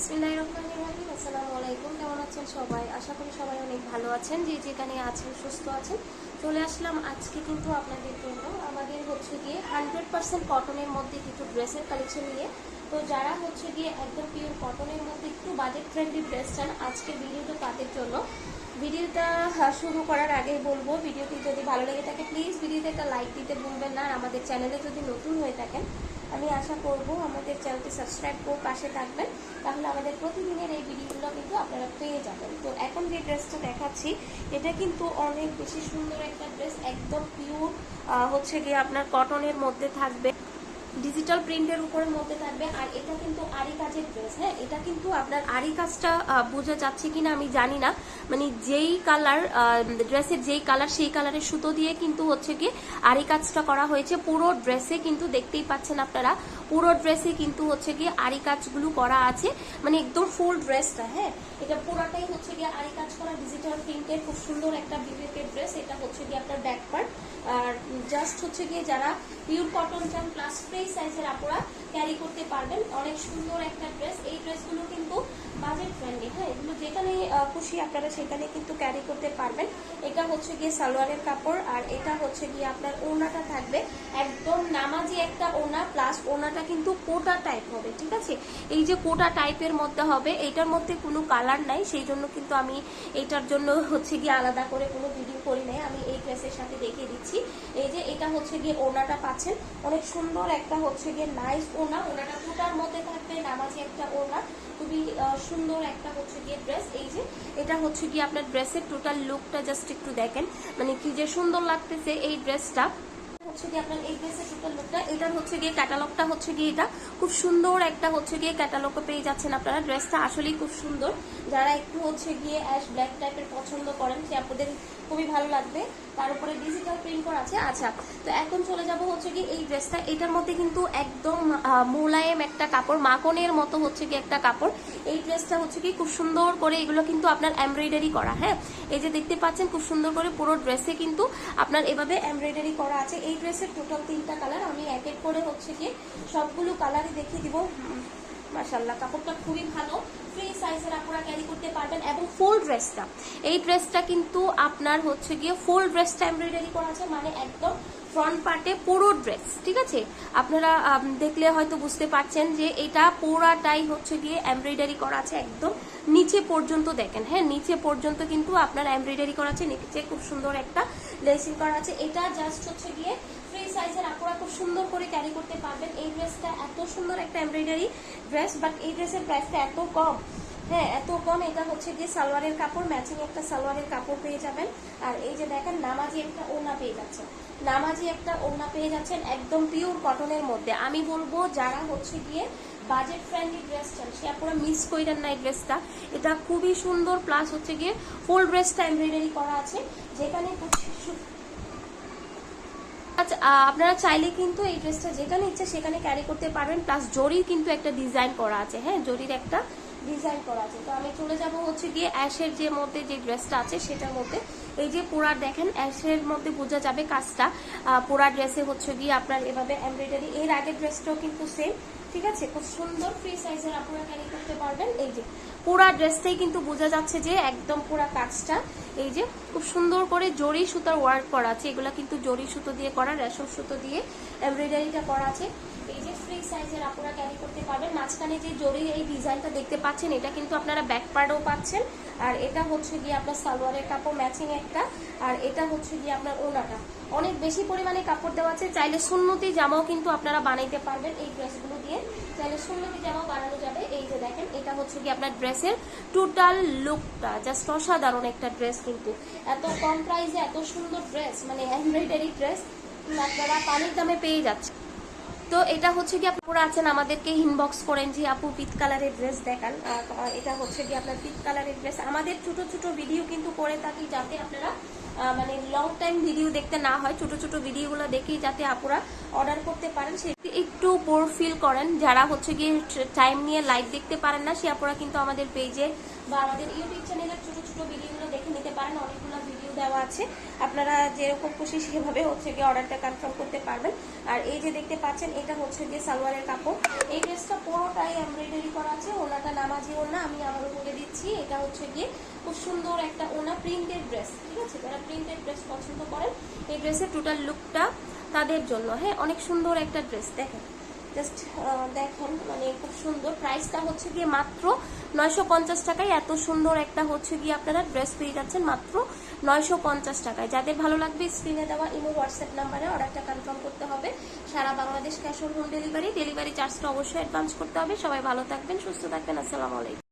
বিসমিল্লাহির রহমানির রহিম। আসসালামু আলাইকুম। কেমন আছেন সবাই? আশা করি সবাই অনেক ভালো আছেন, যে যেখানে আছেন সুস্থ আছেন। চলে আসলাম আজকে কিন্তু আপনাদের জন্য আমাদের হচ্ছে গিয়ে 100% কটনের মধ্যে কিছু ড্রেসের কালেকশন নিয়ে। তো যারা হচ্ছে গিয়ে একদম পিওর কটনের মধ্যে একটু বাজেট ফ্রেন্ডলি ড্রেস চান, আজকে ভিডিওটা তাদের জন্য। ভিডিওটা শুরু করার আগে বলবো, ভিডিওটি যদি ভালো লেগে থাকে প্লিজ ভিডিওতে একটা লাইক দিতে ভুলবেন না। আর আমাদের চ্যানেলে যদি নতুন হয়ে থাকেন, আমি আশা করব আমাদের চ্যানেলটি সাবস্ক্রাইব করে পাশে থাকবেন, তাহলে আমাদের প্রতিদিনের এই ভিডিওগুলো কিন্তু আপনারা পেয়ে যাবেন। তো এখন যে ড্রেসটা দেখাচ্ছি, এটা কিন্তু অনেক বেশি সুন্দর একটা ড্রেস, একদম পিওর হচ্ছে গিয়ে আপনার কটনের মধ্যে থাকবে, ডিজিটাল প্রিন্টের উপরের মধ্যে থাকবে। আর এটা কিন্তু আরি কাজের ড্রেস। হ্যাঁ, এটা কিন্তু আপনার আরি কাজটা বোঝা যাচ্ছে কিনা আমি জানি না, মানে যেই কালার ড্রেসের যেই কালার সেই কালারের সুতো দিয়ে কিন্তু হচ্ছে গিয়ে আরি কাজটা করা হয়েছে পুরো ড্রেসে। কিন্তু দেখতেই পাচ্ছেন আপনারা, পুরো ড্রেসে কিন্তু হচ্ছে গিয়ে আরি কাজগুলো করা আছে, মানে একদম ফুল ড্রেসটা। হ্যাঁ, এটা পুরোটাই হচ্ছে গিয়ে আরি কাজ করা ডিজিটাল প্রিন্টের খুব সুন্দর একটা বিবেকের ড্রেস। এটা হচ্ছে গিয়ে আপনার ব্যাক পার্ট। আর জাস্ট হচ্ছে গিয়ে যারা পিওর কটন চান প্লাস ফ্রি সাইজের আপনারা ক্যারি করতে পারবেন, অনেক সুন্দর একটা ড্রেস। এই ড্রেসগুলো কিন্তু বাজেট ফ্রেন্ডলি। হ্যাঁ, এগুলো যেখানে খুশি আপনারা সেখানে কিন্তু ক্যারি করতে পারবেন। এটা হচ্ছে গিয়ে সালোয়ারের কাপড়, আর এটা হচ্ছে গিয়ে আপনার ওড়নাটা থাকবে একদম নামাজি একটা ওড়না, প্লাস ওড়নাটা কিন্তু কোটা টাইপ হবে। ঠিক আছে, এই যে কোটা টাইপের মধ্যে হবে, এইটার মধ্যে কোনো কালার নাই, সেই জন্য কিন্তু আমি এইটার জন্য হচ্ছে গিয়ে আলাদা করে কোনো ভিডিও করি নাই, আমি এই ড্রেসের সাথে দেখিয়ে দিচ্ছি। এই যে এটা হচ্ছে গিয়ে ওড়নাটা পাচ্ছেন, অনেক সুন্দর একটা হচ্ছে গিয়ে নাইস ওড়না। ওড়নাটা কোটার মধ্যে থাকবে, নামাজি একটা ওড়না, খুবই সুন্দর একটা হচ্ছে গিয়ে ড্রেস। এই যে এটা হচ্ছে গিয়ে আপনার ড্রেসের টোটাল লুকটা জাস্ট একটু দেখেন, মানে কি যে সুন্দর লাগতেছে এই ড্রেসটা। হচ্ছে গিয়ে আপনার এই ড্রেসের টোটাল লুকটা, এটার হচ্ছে গিয়ে ক্যাটালগটা হচ্ছে গিয়ে এটা খুব সুন্দর একটা হচ্ছে গিয়ে ক্যাটালগও পেয়ে যাচ্ছেন আপনারা। ড্রেসটা আসলেই খুব সুন্দর, যারা একটু হচ্ছে গিয়ে অ্যাশ ব্ল্যাক টাইপের পছন্দ করেন সে আপনাদের খুবই ভালো লাগবে। তার উপরে ডিজিটাল প্রিন্ট করা আছে। আচ্ছা, তো এখন চলে যাব হচ্ছে গিয়ে এই ড্রেসটা। এটার মধ্যে কিন্তু একদম মোলায়েম একটা কাপড়, মাখনের মতো হচ্ছে গিয়ে একটা কাপড়। এই ড্রেসটা হচ্ছে কি খুব সুন্দর করে, এগুলো কিন্তু আপনার এমব্রয়ডারি করা। হ্যাঁ, এই যে দেখতে পাচ্ছেন খুব সুন্দর করে পুরো ড্রেসে কিন্তু আপনার এভাবে এমব্রয়ডারি করা আছে। এই ড্রেসের টোটাল 3টা কালার, আমি এক এক করে হচ্ছে গিয়ে সবগুলো কালারই দেখিয়ে দিব। মাশাআল্লাহ, কাপড়টা খুবই ভালো, ফ্রি সাইজের আপনারা ক্যারি করতে পারবেন। এবং ফুল ড্রেসটা, এই ড্রেসটা কিন্তু আপনার হচ্ছে গিয়ে ফুল ড্রেসটা এমব্রয়ডারি করা আছে, মানে একদম ফ্রন্ট পার্টে পুরো ড্রেস। ঠিক আছে, আপনারা দেখলে হয়তো বুঝতে পারছেন যে এটা পুরাটাই হচ্ছে গিয়ে এমব্রয়ডারি করা আছে একদম নিচে পর্যন্ত। দেখেন, হ্যাঁ, নিচে পর্যন্ত কিন্তু আপনার এমব্রয়ডারি করা আছে, নিচে খুব সুন্দর একটা লেসিং করা আছে। এটা জাস্ট হচ্ছে গিয়ে ফ্রি সাইজের আপনারা খুব সুন্দর করে ক্যারি করতে পারবেন। এই ড্রেসটা এত সুন্দর একটা এমব্রয়ডারি ড্রেস, বাট এই ড্রেসের প্রাইসটা এত কম। হ্যাঁ, এত কম। এটা হচ্ছে গিয়ে সালোয়ারের কাপড়, ম্যাচিং একটা সালোয়ারের কাপড় পেয়ে যাবেন। আর এই যে দেখেন নামাজি একটা ওড়না পেয়ে যাচ্ছেন, নামাজি একটা ওড়না পেয়ে যাচ্ছেন একদম পিওর কটনের মধ্যে। আমি বলবো যারা হচ্ছে গিয়ে বাজেট ফ্রেন্ডলি ড্রেস চান সে আপনারা মিস করেন না এই ড্রেসটা। এটা খুবই সুন্দর, প্লাস হচ্ছে গিয়ে ফুল ড্রেসটা এমব্রয়ডারি করা আছে, যেখানে আচ্ছা, আপনারা চাইলে কিন্তু এই ড্রেসটা যেখানে ইচ্ছে সেখানে ক্যারি করতে পারবেন, প্লাস জরির কিন্তু একটা ডিজাইন করা আছে। হ্যাঁ, জরির একটা ডিজাইন করা আছে। তো আমি চলে যাব হচ্ছে গিয়ে অ্যাশের যে মধ্যে যে ড্রেসটা আছে সেটার মধ্যে। এই যে পুরা দেখেন অ্যাশের মধ্যে বোঝা যাবে কাজটা, পুরা ড্রেসে হচ্ছে গিয়ে আপনার এভাবে এমব্রয়ডারি। এর আগের ড্রেসটাও কিন্তু সেম। ঠিক আছে, খুব সুন্দর ফ্রি সাইজের আপনারা ক্যারি করতে পারবেন। এই যে পুরা ড্রেসটাই কিন্তু বোঝা যাচ্ছে যে একদম পুরা কাজটা এই যে খুব সুন্দর করে জরি সুতার ওয়ার্ক করা আছে। এগুলা কিন্তু জরি সুতো দিয়ে করা, রেশম সুতো দিয়ে এমব্রয়ডারিটা করা আছে। এই যে ফ্রি সাইজের আপনারা ক্যারি করতে পারবেন। মাঝখানে যে জরির এই ডিজাইনটা দেখতে পাচ্ছেন, এটা কিন্তু আপনারা ব্যাক পার্টও পাচ্ছেন। আর এটা হচ্ছে গিয়ে আপনার সালোয়ারের কাপড় ম্যাচিং একটা, আর এটা হচ্ছে গিয়ে আপনার ওড়নাটা। অনেক বেশি পরিমাণে কাপড় দেওয়া আছে, চাইলে সুন্নতি জামাও কিন্তু আপনারা বানাইতে পারবেন এই ড্রেসগুলো দিয়ে, চাইলে সুন্নতি জামাও বানানো যাবে। এই যে দেখেন এটা হচ্ছে গিয়ে আপনার ড্রেসের টোটাল লুকটা, জাস্ট অসাধারণ একটা ড্রেস। কিন্তু এত কম প্রাইসে এত সুন্দর ড্রেস, মানে এমব্রয়ডারি ড্রেস আপনারা পানির দামে পেয়ে যাচ্ছে। তো এটা হচ্ছে কি আপনারা আছেন আমাদেরকে ইনবক্স করেন যে আপু পিট কালারের ড্রেস দেখান। এটা হচ্ছে কি আপনার পিট কালারের ড্রেস। আমাদের ছোট ছোট ভিডিও কিন্তু করে থাকি, যাতে আপনারা মানে লং টাইম ভিডিও দেখতে না হয়, ছোট ছোট ভিডিওগুলো দেখেই যাতে আপুরা অর্ডার করতে পারেন। সেটি একটু বোর ফিল করেন, যারা হচ্ছে গিয়ে টাইম নিয়ে লাইভ দেখতে পারেন না, সে আপুরা কিন্তু আমাদের পেজে বা আমাদের ইউটিউব চ্যানেলের ছোট ছোট ভিডিওগুলো দেখে দেখে নিতে পারেন, অনেকগুলো ভিডিও দেওয়া আছে, আপনারা যেরকম খুশি সেভাবে হচ্ছে গিয়ে অর্ডারটা কনফার্ম করতে পারবেন। আর এই যে দেখতে পাচ্ছেন এটা হচ্ছে গিয়ে সালোয়ারের কাপড়, এই ড্রেসটা পুরোটাই এমব্রয়ডারি করা আছে, ওনাটা নামাজি ওনা, আমি আবারও বলে দিচ্ছি এটা হচ্ছে গিয়ে খুব সুন্দর একটা ওনা প্রিন্টেড ড্রেস, ঠিক আছে? যারা প্রিন্টেড ড্রেস পছন্দ করেন এই ড্রেসের টোটাল লুকটা তাদের জন্য। হ্যাঁ, অনেক সুন্দর একটা ড্রেস, দেখেন জাস্ট দেখেন, মানে খুব সুন্দর। প্রাইসটা হচ্ছে গিয়ে মাত্র 950 টাকায় এত সুন্দর একটা হচ্ছে গিয়ে আপনারা ড্রেস পেয়ে যাচ্ছেন মাত্র 950 টাকায়। যাদের ভালো লাগবে স্ক্রিনে দেওয়া ইমো হোয়াটসঅ্যাপ নাম্বারে অর্ডারটা কনফার্ম করতে হবে। সারা Bangladesh cash on home delivery চার্জটা অবশ্যই অ্যাডভান্স করতে হবে। সবাই ভালো থাকবেন, সুস্থ থাকবেন, আসসালামু আলাইকুম।